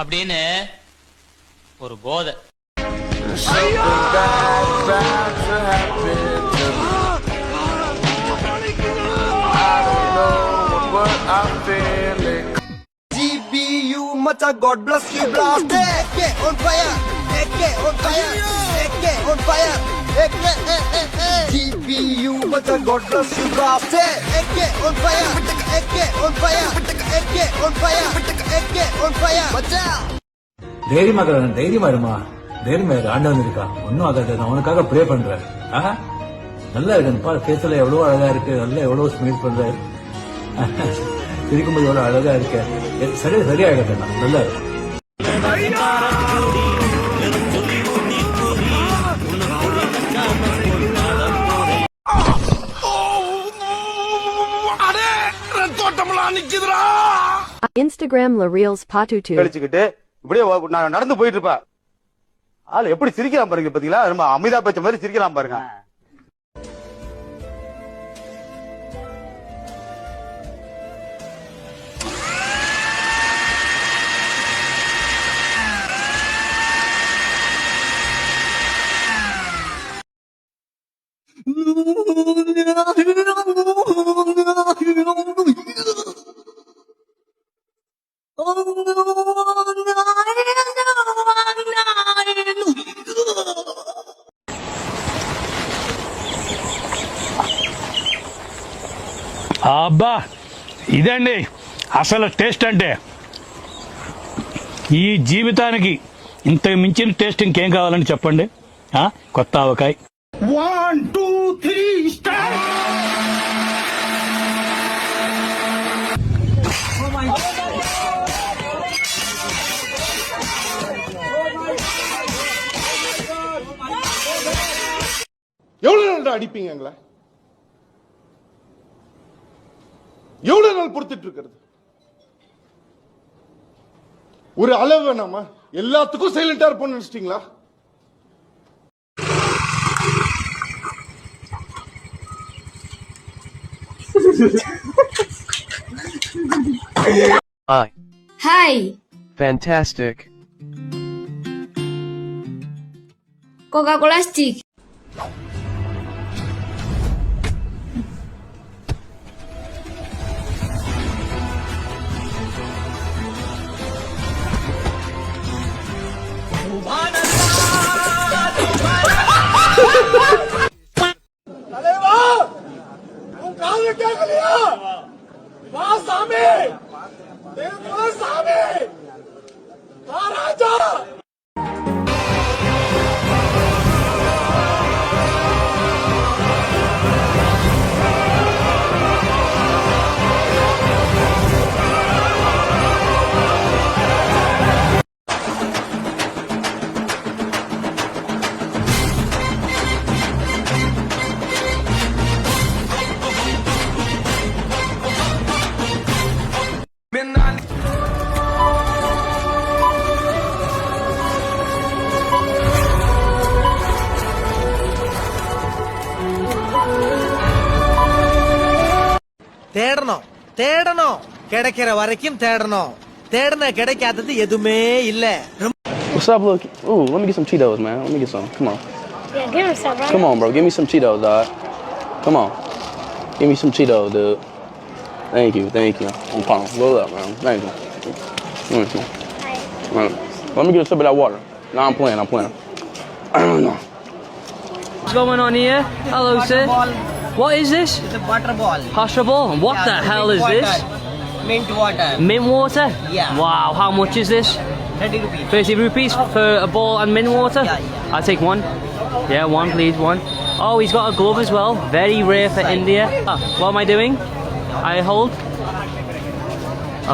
அப்படின்னு ஒரு போதை. GBU macha God bless you blast AK on fire AK on fire AK on fire GBU macha God bless you blast AK on fire AK on fire AK on fire AK on fire macha தைரியமா இருக்கா, தைரியமா இருமா, தைரியமா இரு, ஆண்டவன் இருக்கா, ஒன்னும் ஆகாது. நான் உனக்காக ப்ரே பண்றேன். நல்லா இருக்கு பாரு, பேசல எவ்வளவு அழகா இருக்கு, நல்லா எவ்வளவு ஸ்மைல் பண்ற, இருக்கும்போது எவ்வளவு அழகா இருக்கு. சரியாகிட்டேன், நல்லா இருக்கு. Instagram La Reels Patutu கழிச்சுக்கிட்டு இப்படியே நான் நடந்து போயிட்டு இருப்பேன். ஆள் எப்படி சிரிக்கலாம் பாருங்க, பாத்தீங்களா? ரொம்ப அமிதாப் பச்சன் மாதிரி சிரிக்கலாம் பாருங்க. అబ్బా ఇదండి అసలు టేస్ట్ అంటే. ఈ జీవితానికి ఇంత మించిన టేస్ట్ ఇంకేం కావాలని చెప్పండి. కొత్త ఆవకాయ. 1 2 3 స్టార్ట్. எவ்வளவு நாள் அடிப்பீங்க எங்களை? எவ்வளவு நாள் பொறுத்துட்டு இருக்கிறது? ஒரு அளவு வேணாமா? எல்லாத்துக்கும் சைலண்டா இருப்போம்னு நினைச்சிட்டீங்களா? Hi. Hi. Fantastic. Coca-Cola stick. தேடணும் தேடணும் கிடைக்கிற வரைக்கும் தேடணும். தேடன கிடைக்காதது எதுவுமே இல்ல. What's up, look? Ooh, let me get some Cheetos, man. Let me get some. Come on. Yeah, give me some, bro. Come on, bro. Give me some Cheetos, dog. Come on. Give me some Cheetos, dude. Thank you, thank you. Roll up, man. Thank you. Let me get a sip of that water. No, I'm playing. What's going on here? Hello, sir. What is this? It's a butter ball. Pasta ball? What the hell is this? Mint water. Mint water? Yeah. Wow, how much is this? 30 rupees. 30 rupees for a ball and min water? I'll take one. Yeah, one please, one. Oh, he's got a glove as well. Very rare for India. What am I doing? I hold.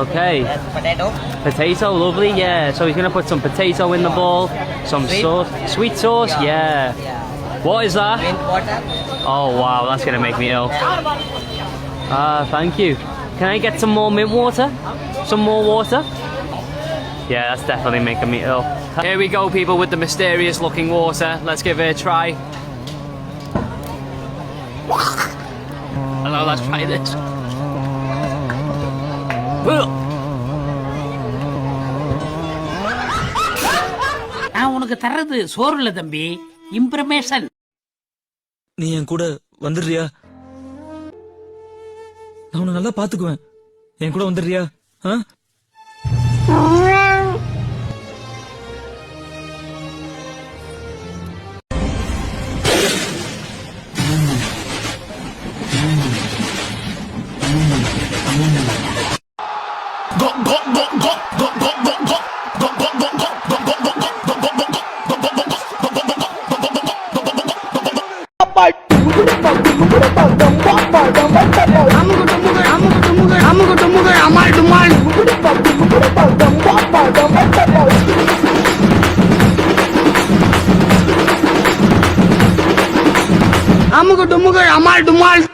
Okay. Potato. Potato, lovely, yeah. So he's gonna put some potato in the ball, some sauce. Sweet sauce, yeah. What is that? Water. Oh wow, that's gonna make me ill. Thank you. Can I get some more mint water? Some more water? Yeah, that's definitely making me ill. Here we go, people, with the mysterious looking water. Let's give it a try. Hello, let's try this. நான் உனக்கு தர்றது சோறு இல்ல தம்பி, இம்ப்ரமேஷன். நீ என் கூட வந்துடுறியா? நான் உன்னை நல்லா பாத்துக்குவேன். என் கூட வந்துடுறியா? அமுகு டுமுகு அமால் டுமால்.